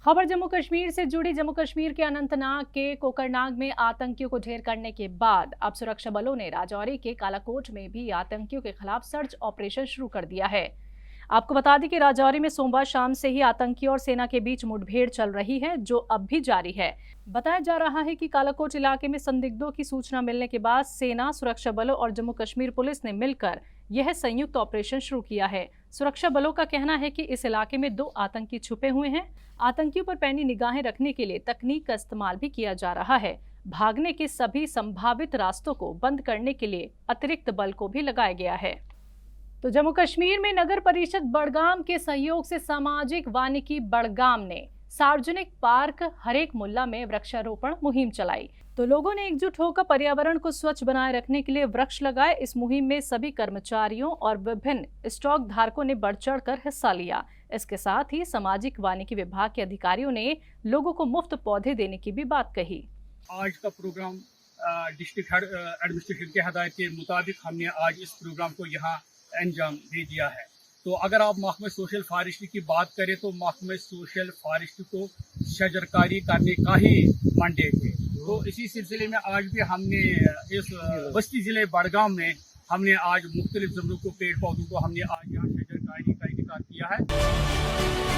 खबर जम्मू कश्मीर से जुड़ी। जम्मू कश्मीर के अनंतनाग के कोकरनाग में आतंकियों को ढेर करने के बाद अब सुरक्षा बलों ने राजौरी के कालाकोट में भी आतंकियों के खिलाफ सर्च ऑपरेशन शुरू कर दिया है। आपको बता दें कि राजौरी में सोमवार शाम से ही आतंकियों और सेना के बीच मुठभेड़ चल रही है, जो अब भी जारी है। बताया जा रहा है कि कालाकोट इलाके में संदिग्धों की सूचना मिलने के बाद सेना, सुरक्षा बलों और जम्मू कश्मीर पुलिस ने मिलकर यह संयुक्त ऑपरेशन शुरू किया है। सुरक्षा बलों का कहना है कि इस इलाके में 2 आतंकी छुपे हुए हैं। आतंकियों पर पैनी निगाहें रखने के लिए तकनीक का इस्तेमाल भी किया जा रहा है। भागने के सभी संभावित रास्तों को बंद करने के लिए अतिरिक्त बल को भी लगाया गया है। तो जम्मू कश्मीर में नगर परिषद बड़गाम के सहयोग से सामाजिक वानिकी बड़गाम ने सार्वजनिक पार्क हरेक मुल्ला में वृक्षारोपण मुहिम चलाई। तो लोगों ने एकजुट होकर पर्यावरण को स्वच्छ बनाए रखने के लिए वृक्ष लगाए। इस मुहिम में सभी कर्मचारियों और विभिन्न स्टॉक धारकों ने बढ़ चढ़कर हिस्सा लिया। इसके साथ ही सामाजिक वानिकी विभाग के अधिकारियों ने लोगों को मुफ्त पौधे देने की भी बात कही। आज का प्रोग्राम डिस्ट्रिक्ट एडमिनिस्ट्रेशन के हदायत के मुताबिक हमने आज इस प्रोग्राम को यहाँ अंजाम दे दिया है। तो अगर आप महकमे सोशल फॉरेस्ट्री की बात करें तो महकमे सोशल फॉरेस्ट्री को शजरकारी करने का ही मैंडेट है। तो इसी सिलसिले में आज भी हमने इस बस्ती जिले बड़गाम में हमने आज मुख्तलिफ जमरों को पेड़ पौधों को हमने आज यहाँ शजरकारी का इनेकाद किया है।